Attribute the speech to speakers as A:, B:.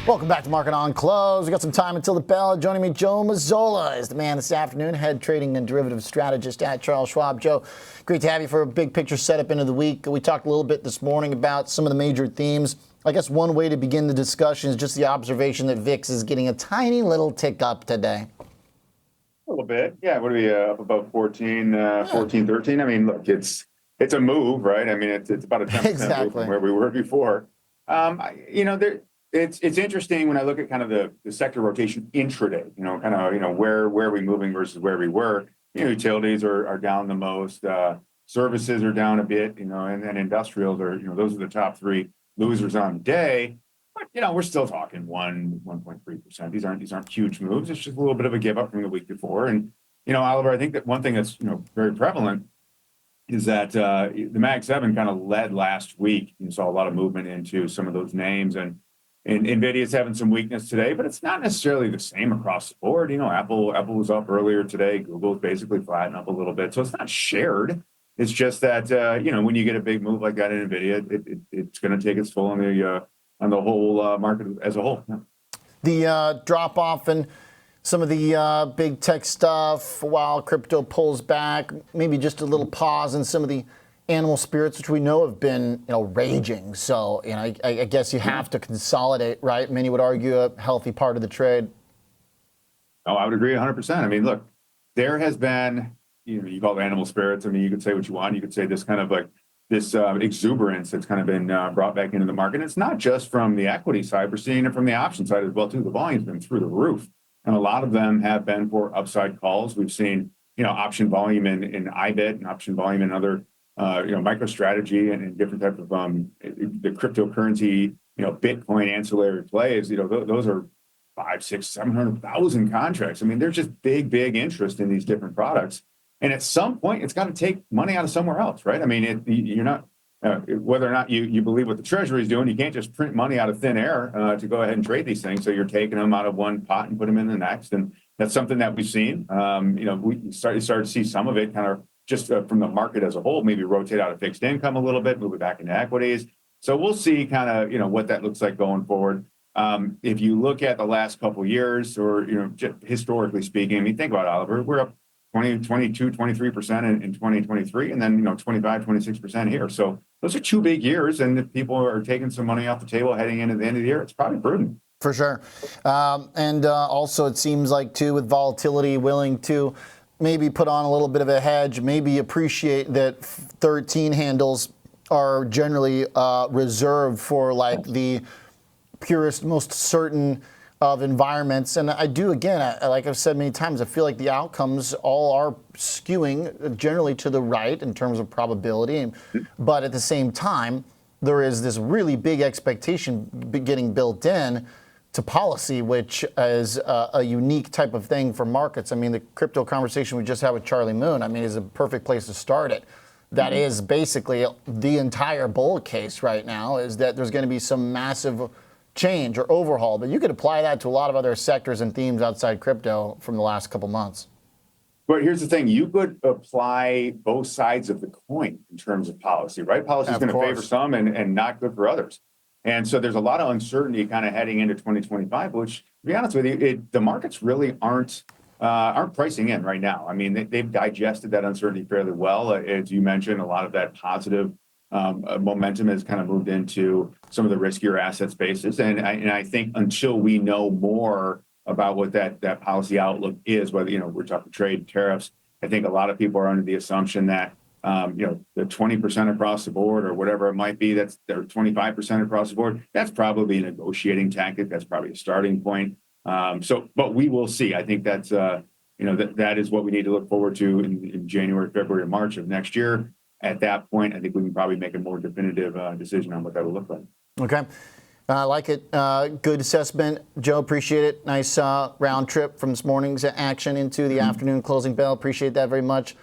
A: Welcome back to Market on Close. We got some time until the bell. Joining me, Joe Mazzola is the man this afternoon, head trading and derivative strategist at Charles Schwab. Joe, great to have you for a big picture setup into the week. We talked a little bit this morning about some of the major themes. I guess one way to begin the discussion is just the observation that VIX is getting a tiny little tick up today.
B: A little bit. Yeah, what are we up about 14, 13? I mean, look, it's a move, right? I mean, it's about a 10%
A: Exactly.
B: move from where we were before. It's interesting when I look at kind of the sector rotation intraday, where are we moving versus where we were. Utilities are down the most, services are down a bit, and then industrials are, those are the top three losers on the day. But, we're still talking 1.3%. These aren't huge moves. It's just a little bit of a give up from the week before. And, Oliver, I think that one thing that's, very prevalent is that the Mag 7 kind of led last week. You saw a lot of movement into some of those names, and Nvidia is having some weakness today, but it's not necessarily the same across the board. Apple was up earlier today. Google's basically flattened up a little bit. So it's not shared. It's just that, when you get a big move like that in Nvidia, it's going to take its toll on the whole market as a whole. Yeah.
A: The drop off in some of the big tech stuff while crypto pulls back, maybe just a little pause in some of the animal spirits, which we know have been, raging. So, I guess you have to consolidate, right? Many would argue a healthy part of the trade.
B: Oh, I would agree 100%. I mean, look, there has been, you call it animal spirits. I mean, you could say what you want. You could say this kind of like this exuberance that's kind of been brought back into the market. And it's not just from the equity side. We're seeing it from the option side as well, too. The volume's been through the roof. And a lot of them have been for upside calls. We've seen, option volume in IBIT and option volume in other MicroStrategy and different type of the cryptocurrency, Bitcoin ancillary plays. Those are 500, 600, 700,000 contracts. I mean, there's just big interest in these different products. And at some point, it's got to take money out of somewhere else, right? I mean, you're not whether or not you believe what the Treasury is doing, you can't just print money out of thin air to go ahead and trade these things. So you're taking them out of one pot and put them in the next, and that's something that we've seen. We started to see some of it kind of just from the market as a whole, maybe rotate out of fixed income a little bit, move it back into equities. So we'll see kind of, what that looks like going forward. If you look at the last couple of years or, just historically speaking, I mean, think about it, Oliver, we're up 20, 22, 23% in 2023, and then, 25, 26% here. So those are 2 big years. And if people are taking some money off the table heading into the end of the year, it's probably prudent.
A: For sure. And also it seems like, too, with volatility, willing to maybe put on a little bit of a hedge, maybe appreciate that 13 handles are generally reserved for like the purest, most certain of environments. And I do, again, like I've said many times, I feel like the outcomes all are skewing generally to the right in terms of probability. But at the same time, there is this really big expectation getting built in to policy, which is a unique type of thing for markets. I mean, the crypto conversation we just had with Charlie Moon, I mean, is a perfect place to start it. That is basically the entire bull case right now, is that there's going to be some massive change or overhaul. But you could apply that to a lot of other sectors and themes outside crypto from the last couple months.
B: But here's the thing. You could apply both sides of the coin in terms of policy, right? Policy is going to favor some and not good for others. And so there's a lot of uncertainty kind of heading into 2025, which, to be honest with you, the markets really aren't pricing in right now. I mean, they've digested that uncertainty fairly well. As you mentioned, a lot of that positive momentum has kind of moved into some of the riskier asset spaces. And I think until we know more about what that policy outlook is, whether, we're talking trade, tariffs, I think a lot of people are under the assumption that the 20% across the board or whatever it might be, that's their 25% across the board. That's probably a negotiating tactic. That's probably a starting point. But we will see. I think that's, that is what we need to look forward to in January, February, and March of next year. At that point, I think we can probably make a more definitive decision on what that will look like.
A: Okay. I like it. Good assessment. Joe, appreciate it. Nice round trip from this morning's action into the afternoon closing bell. Appreciate that very much.